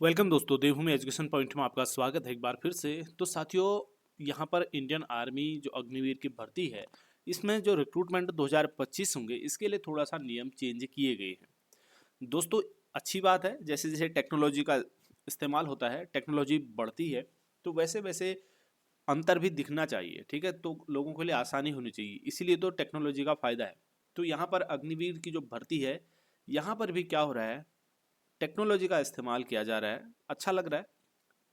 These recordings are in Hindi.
वेलकम दोस्तों, देवभूमि एजुकेशन पॉइंट में आपका स्वागत है एक बार फिर से। तो साथियों, यहाँ पर इंडियन आर्मी जो अग्निवीर की भर्ती है, इसमें जो रिक्रूटमेंट 2025 होंगे, इसके लिए थोड़ा सा नियम चेंज किए गए हैं दोस्तों। अच्छी बात है, जैसे जैसे टेक्नोलॉजी का इस्तेमाल होता है, टेक्नोलॉजी बढ़ती है, तो वैसे वैसे अंतर भी दिखना चाहिए। ठीक है, तो लोगों के लिए आसानी होनी चाहिए, इसीलिए तो टेक्नोलॉजी का फ़ायदा है। तो यहाँ पर अग्निवीर की जो भर्ती है, यहाँ पर भी क्या हो रहा है, टेक्नोलॉजी का इस्तेमाल किया जा रहा है। अच्छा लग रहा है।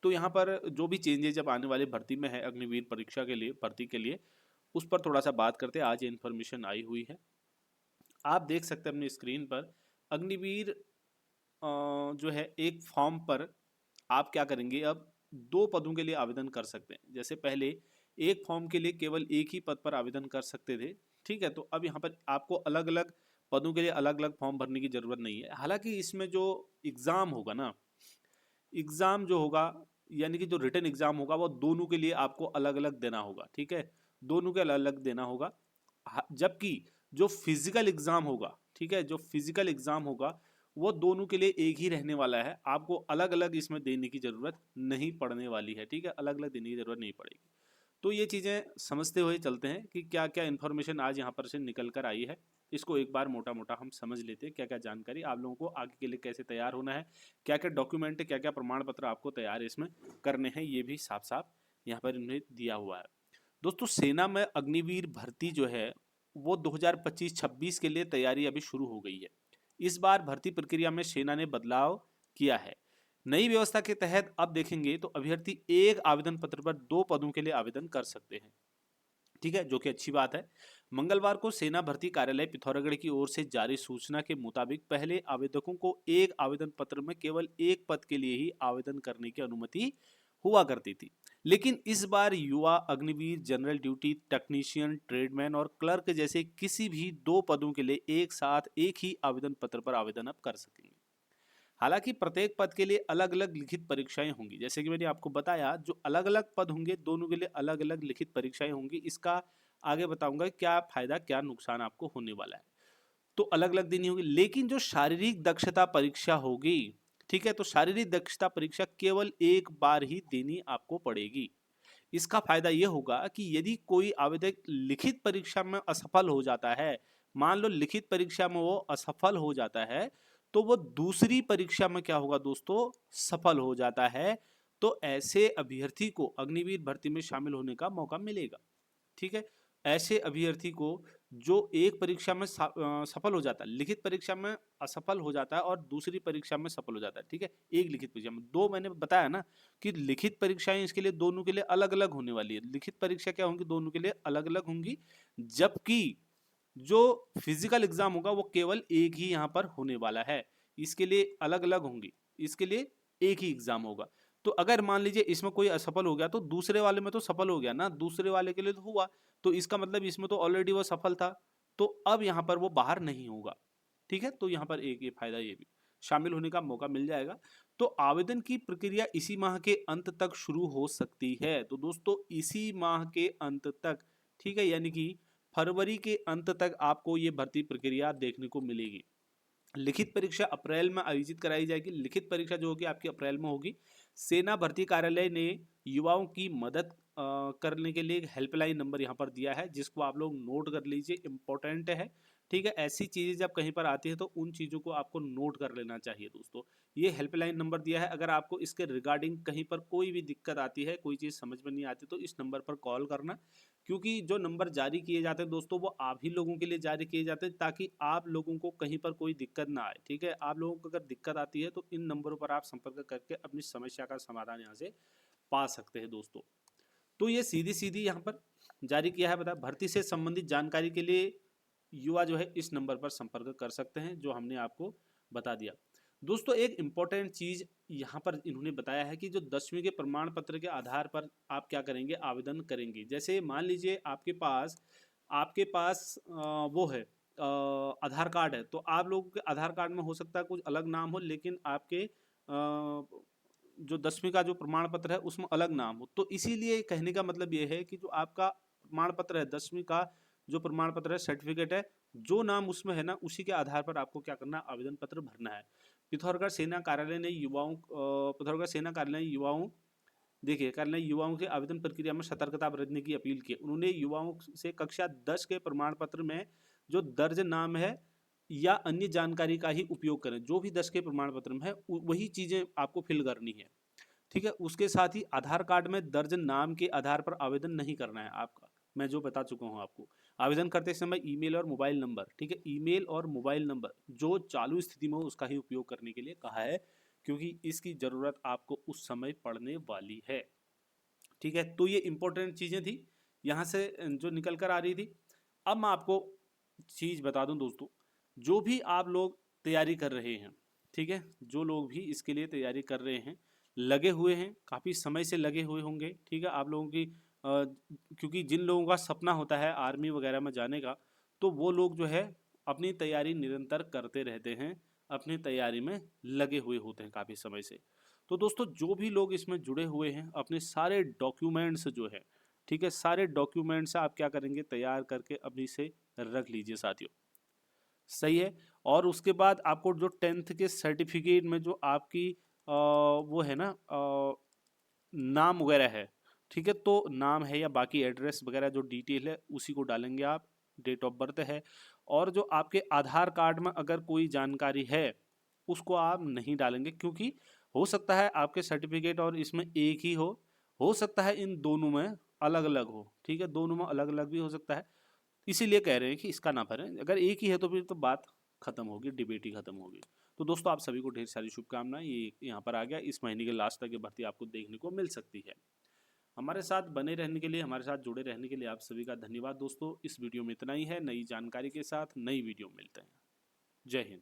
तो यहाँ पर जो भी चेंजेज अब आने वाली भर्ती में है, अग्निवीर परीक्षा के लिए, भर्ती के लिए, उस पर थोड़ा सा बात करते हैं। आज ये इन्फॉर्मेशन आई हुई है, आप देख सकते हैं अपनी स्क्रीन पर। अग्निवीर जो है, एक फॉर्म पर आप क्या करेंगे, अब दो पदों के लिए आवेदन कर सकते हैं। जैसे पहले एक फॉर्म के लिए केवल एक ही पद पर आवेदन कर सकते थे, ठीक है, तो अब यहाँ पर आपको अलग अलग पदों के लिए अलग अलग फॉर्म भरने की जरूरत नहीं है। हालांकि इसमें जो एग्ज़ाम होगा ना, एग्ज़ाम जो होगा, यानी कि जो रिटन एग्ज़ाम होगा, वो दोनों के लिए आपको अलग अलग देना होगा। ठीक है, दोनों के अलग अलग देना होगा। जबकि जो फिजिकल एग्ज़ाम होगा, ठीक है, जो फिजिकल एग्ज़ाम होगा, वो दोनों के लिए एक ही रहने वाला है। आपको अलग अलग इसमें देने की ज़रूरत नहीं पड़ने वाली है। ठीक है, अलग अलग देने की ज़रूरत नहीं पड़ेगी। तो ये चीज़ें समझते हुए चलते हैं कि क्या क्या इन्फॉर्मेशन आज यहाँ पर से निकल कर आई है। इसको एक बार मोटा मोटा हम समझ लेते हैं, क्या क्या जानकारी आप लोगों को आगे के लिए कैसे तैयार होना है, क्या क्या डॉक्यूमेंट, क्या क्या प्रमाण पत्र आपको तैयार इसमें करने हैं, ये भी साफ साफ यहाँ पर इन्हें दिया हुआ है। दोस्तों, सेना में अग्निवीर भर्ती जो है, वो 2025-26 के लिए तैयारी अभी शुरू हो गई है। इस बार भर्ती प्रक्रिया में सेना ने बदलाव किया है। नई व्यवस्था के तहत अब देखेंगे तो अभ्यर्थी एक आवेदन पत्र पर दो पदों के लिए आवेदन कर सकते हैं। ठीक है, जो कि अच्छी बात है। मंगलवार को सेना भर्ती कार्यालय पिथौरागढ़ की ओर से जारी सूचना के मुताबिक पहले आवेदकों को एक आवेदन पत्र में केवल एक पद के लिए ही आवेदन करने की अनुमति हुआ करती थी। लेकिन इस बार युवा Agniveer, general duty technician, tradesman और क्लर्क जैसे किसी भी दो पदों के लिए एक साथ एक ही आवेदन पत्र पर आवेदन अब कर सकेंगे। हालांकि प्रत्येक पद के लिए अलग अलग लिखित परीक्षाएं होंगी। जैसे कि मैंने आपको बताया, जो अलग अलग पद होंगे, दोनों के लिए अलग अलग लिखित परीक्षाएं होंगी। इसका आगे बताऊंगा क्या फायदा क्या नुकसान आपको होने वाला है। तो अलग अलग देनी होगी, लेकिन जो शारीरिक दक्षता परीक्षा होगी, ठीक है, तो शारीरिक दक्षता परीक्षा केवल एक बार ही देनी आपको पड़ेगी। इसका फायदा यह होगा कि यदि कोई आवेदक लिखित परीक्षा में असफल हो जाता है, मान लो लिखित परीक्षा में वो असफल हो जाता है, तो वो दूसरी परीक्षा में क्या होगा दोस्तों, सफल हो जाता है। तो ऐसे अभ्यर्थी को अग्निवीर भर्ती में शामिल होने का मौका मिलेगा। ठीक है, ऐसे अभ्यर्थी को जो एक परीक्षा में सफल हो जाता है, लिखित परीक्षा में असफल हो जाता है और दूसरी परीक्षा में सफल हो जाता है। ठीक है, एक लिखित परीक्षा में दो, मैंने बताया ना कि लिखित परीक्षाएं इसके लिए दोनों के लिए अलग अलग होने वाली है। लिखित परीक्षा क्या होंगी, दोनों के लिए अलग अलग होंगी। जबकि जो फिजिकल एग्जाम होगा, वो केवल एक ही यहाँ पर होने वाला है। इसके लिए अलग अलग होंगी, इसके लिए एक ही एग्जाम होगा। तो अगर मान लीजिए इसमें कोई असफल हो गया, तो दूसरे वाले में तो सफल हो गया ना, दूसरे वाले के लिए तो हुआ, तो इसका मतलब इसमें तो ऑलरेडी वो सफल था, तो अब यहाँ पर वो बाहर नहीं होगा। ठीक है, तो यहाँ पर एक ये फायदा, ये भी शामिल होने का मौका मिल जाएगा। तो आवेदन की प्रक्रिया इसी माह के अंत तक शुरू हो सकती है। तो दोस्तों, इसी माह के अंत तक, ठीक है, यानी कि फरवरी के अंत तक आपको ये भर्ती प्रक्रिया देखने को मिलेगी। लिखित परीक्षा अप्रैल में आयोजित कराई जाएगी। लिखित परीक्षा जो होगी आपकी अप्रैल में होगी। सेना भर्ती कार्यालय ने युवाओं की मदद करने के लिए एक हेल्पलाइन नंबर यहाँ पर दिया है, जिसको आप लोग नोट कर लीजिए, इम्पोर्टेंट है। ठीक है, ऐसी चीज़ें जब कहीं पर आती है तो उन चीज़ों को आपको नोट कर लेना चाहिए दोस्तों। ये हेल्पलाइन नंबर दिया है, अगर आपको इसके रिगार्डिंग कहीं पर कोई भी दिक्कत आती है, कोई चीज़ समझ में नहीं आती, तो इस नंबर पर कॉल करना। क्योंकि जो नंबर जारी किए जाते हैं दोस्तों, वो आप ही लोगों के लिए जारी किए जाते हैं, ताकि आप लोगों को कहीं पर कोई दिक्कत ना आए। ठीक है, आप लोगों को अगर दिक्कत आती है तो इन नंबरों पर आप संपर्क करके अपनी समस्या का समाधान यहाँ से पा सकते हैं दोस्तों। तो ये सीधी सीधी यहाँ पर जारी किया है। बता, भर्ती से संबंधित जानकारी के लिए युवा जो है इस नंबर पर संपर्क कर सकते हैं, जो हमने आपको बता दिया। दोस्तों, एक इम्पॉर्टेंट चीज़ यहाँ पर इन्होंने बताया है कि जो 10वीं के प्रमाण पत्र के आधार पर आप क्या करेंगे, आवेदन करेंगे। जैसे मान लीजिए आपके पास वो है, आधार कार्ड है, तो आप लोगों के आधार कार्ड में हो सकता है कुछ अलग नाम हो, लेकिन आपके जो 10वीं का जो प्रमाण पत्र है उसमें अलग नाम हो। तो इसीलिए कहने का मतलब ये है कि जो आपका प्रमाण पत्र है, 10वीं का जो प्रमाण पत्र है, सर्टिफिकेट है, जो नाम उसमें है ना, उसी के आधार पर आपको क्या करना है, आवेदन पत्र भरना है। पिथौरागढ़ सेना कार्यालय ने युवाओं देखिए कार्यालय युवाओं के आवेदन प्रक्रिया में सतर्कता बरतने की अपील की। उन्होंने युवाओं से कक्षा 10 के प्रमाण पत्र में जो दर्ज नाम है या अन्य जानकारी का ही उपयोग करें। जो भी 10 के प्रमाण पत्र में है वही चीज़ें आपको फिल करनी है, ठीक है। उसके साथ ही आधार कार्ड में दर्ज नाम के आधार पर आवेदन नहीं करना है आपका, मैं जो बता चुका हूँ आपको। आवेदन करते समय ईमेल और मोबाइल नंबर, ठीक है, ईमेल और मोबाइल नंबर जो चालू स्थिति में हो उसका ही उपयोग करने के लिए कहा है, क्योंकि इसकी ज़रूरत आपको उस समय पड़ने वाली है, ठीक है। तो ये इंपॉर्टेंट चीज़ें थी यहाँ से जो निकल कर आ रही थी। अब मैं आपको चीज़ बता दूं दोस्तों, जो भी आप लोग तैयारी कर रहे हैं, ठीक है, जो लोग भी इसके लिए तैयारी कर रहे हैं, लगे हुए हैं, काफ़ी समय से लगे हुए होंगे, ठीक है, आप लोगों की क्योंकि जिन लोगों का सपना होता है आर्मी वगैरह में जाने का, तो वो लोग जो है अपनी तैयारी निरंतर करते रहते हैं, अपनी तैयारी में लगे हुए होते हैं काफ़ी समय से। तो दोस्तों जो भी लोग इसमें जुड़े हुए हैं अपने सारे डॉक्यूमेंट्स जो है, ठीक है, सारे डॉक्यूमेंट्स आप क्या करेंगे, तैयार करके अपनी से रख लीजिए साथियों, सही है। और उसके बाद आपको जो 10th के सर्टिफिकेट में जो आपकी वो है ना नाम वगैरह है, ठीक है, तो नाम है या बाकी एड्रेस वगैरह जो डिटेल है उसी को डालेंगे आप, डेट ऑफ बर्थ है, और जो आपके आधार कार्ड में अगर कोई जानकारी है उसको आप नहीं डालेंगे, क्योंकि हो सकता है आपके सर्टिफिकेट और इसमें एक ही हो सकता है इन दोनों में अलग अलग हो, ठीक है, दोनों में अलग अलग भी हो सकता है, इसीलिए कह रहे हैं कि इसका ना भरें। अगर एक ही है तो फिर तो बात खत्म होगी, डिबेट ही खत्म होगी। तो दोस्तों आप सभी को ढेर सारी शुभकामनाएं। ये यहाँ पर आ गया, इस महीने के लास्ट तक ये भर्ती आपको देखने को मिल सकती है। हमारे साथ बने रहने के लिए, हमारे साथ जुड़े रहने के लिए आप सभी का धन्यवाद दोस्तों। इस वीडियो में इतना ही है। नई जानकारी के साथ नई वीडियो मिलते हैं। जय हिंद।